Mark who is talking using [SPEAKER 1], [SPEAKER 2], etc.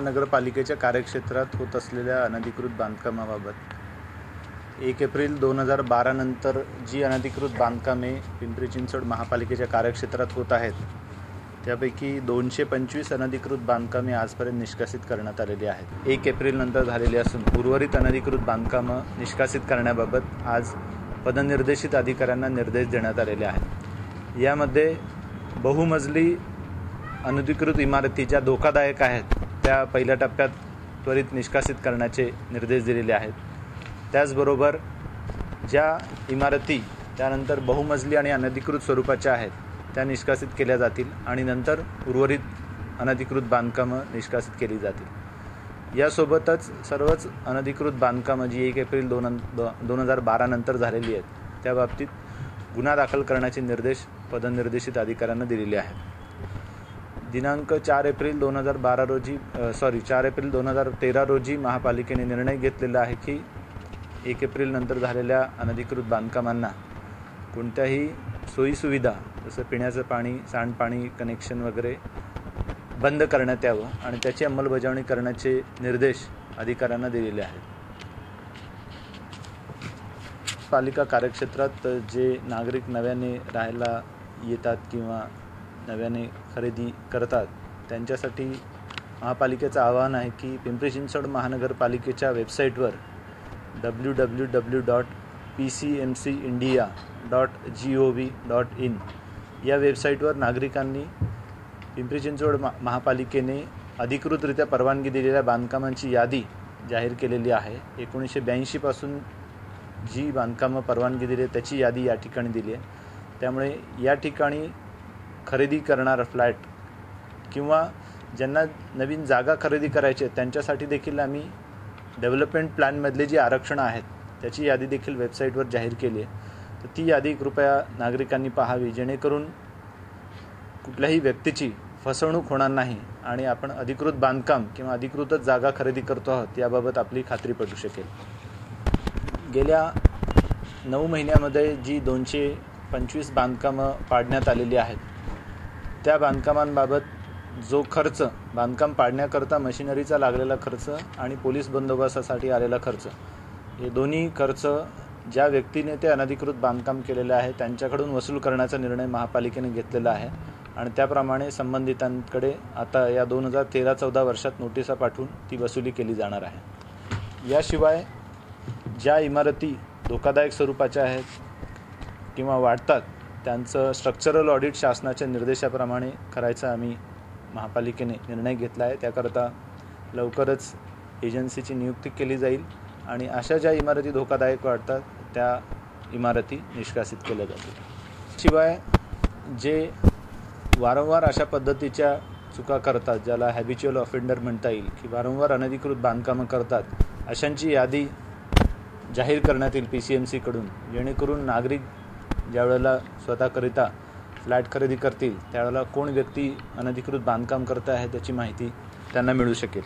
[SPEAKER 1] नगरपालिकेच्या कार्यक्षेत्रात होत असलेल्या अनधिकृत बांधकामाबाबत 1 एप्रिल 2012 नंतर जी अनधिकृत बांधकामे पिंपरी चिंचवड महापालिकेच्या कार्यक्षेत्रात होत आहेत त्यापैकी 225 अनधिकृत बांधकामे आजपर्यंत निष्कासित करण्यात आलेली आहेत. 1 एप्रिल नंतर झालेली असून उर्वरित अनधिकृत बांधकामं निष्कासित करण्याबाबत आज पदनिर्देशित अधिकाऱ्यांना निर्देश देण्यात आलेले आहेत. यामध्ये बहुमजली अनधिकृत इमारती ज्या धोकादायक आहेत त्या पहिल्या टप्प्यात त्वरित निष्कासित करण्याचे निर्देश दिलेले आहेत. त्याचबरोबर ज्या इमारती त्यानंतर बहुमजली आणि अनधिकृत स्वरूपाच्या आहेत त्या निष्कासित केल्या जातील आणि नंतर उर्वरित अनधिकृत बांधकामं निष्कासित केली जातील. यासोबतच सर्वच अनधिकृत बांधकामं जी 1 एप्रिल 2012 नंतर झालेली आहेत त्या बाबतीत गुन्हा दाखल करण्याचे निर्देश पदनिर्देशित अधिकाऱ्यांना दिलेले आहेत. दिनांक 4 एप्रिल 2013 रोजी महापालिकेने निर्णय घेतलेला आहे की 1 एप्रिल नंतर झालेल्या अनधिकृत बांधकामांना कोणत्याही सोयीसुविधा जसं पिण्याचं पाणी, सांडपाणी कनेक्शन वगैरे बंद करण्यात यावं आणि त्याची अंमलबजावणी करण्याचे निर्देश अधिकाऱ्यांना दिलेले आहेत. पालिका कार्यक्षेत्रात जे नागरिक नव्याने राहायला येतात किंवा नव्याने खरेदी करतात त्यांच्यासाठी महापालिकेचं आवाहन आहे की पिंपरी चिंचवड महानगरपालिकेच्या वेबसाईटवर www.pcmcindia.gov.in या वेबसाईटवर नागरिकांनी पिंपरी चिंचवड महापालिकेने अधिकृतरित्या परवानगी दिलेल्या बांधकामांची यादी जाहीर केलेली आहे. 1982 पासून जी बांधकामं परवानगी दिली त्याची यादी या ठिकाणी दिली आहे. त्यामुळे या ठिकाणी खरेदी करणारा फ्लॅट किंवा ज्यांना नवीन जागा खरेदी करायची आहे त्यांच्यासाठी देखील आम्ही डेव्हलपमेंट प्लॅनमधले जी आरक्षणं आहेत त्याची यादी देखील वेबसाईटवर जाहीर केली आहे. तर ती यादी कृपया नागरिकांनी पाहावी जेणेकरून कुठल्याही व्यक्तीची फसवणूक होणार नाही आणि आपण अधिकृत बांधकाम किंवा अधिकृतच जागा खरेदी करतो आहोत याबाबत आपली खात्री पटू शकेल. गेल्या 9 महिन्यामध्ये जी 225 बांधकामं पाडण्यात आलेली आहेत त्या बांधकामांबाबत जो खर्च बांधकाम पाडण्याकरता मशिनरीचा लागलेला खर्च आणि पोलीस बंदोबस्तासाठी आलेला खर्च हे दोन्ही खर्च ज्या व्यक्तीने ते अनधिकृत बांधकाम केलेले आहे त्यांच्याकडून वसूल करण्याचा निर्णय महापालिकेने घेतलेला आहे आणि त्याप्रमाणे संबंधितांकडे आता या 2013-14 वर्षात नोटिसा पाठवून ती वसुली केली जाणार आहे. याशिवाय ज्या इमारती धोकादायक स्वरूपाच्या आहेत किंवा वाढतात त्यांचं स्ट्रक्चरल ऑडिट शासनाच्या निर्देशाप्रमाणे करायचा आम्ही महापालिकेने निर्णय घेतला आहे. त्याकरता लवकरच एजन्सीची नियुक्ती केली जाईल आणि अशा ज्या इमारती धोकादायक वाढतात त्या इमारती निष्कासित केल्या जातील. शिवाय जे वारंवार अशा पद्धतीच्या चुका करतात ज्याला हॅबिच्युअल ऑफेंडर म्हणता येईल की वारंवार अनधिकृत बांधकामं करतात अशांची यादी जाहीर करण्यात येईल PCMC कडून जेणेकरून नागरिक ज्यावेळेला स्वतःकरिता फ्लॅट खरेदी करतील त्यावेळेला कोण व्यक्ती अनधिकृत बांधकाम करत आहे त्याची माहिती त्यांना मिळू शकेल.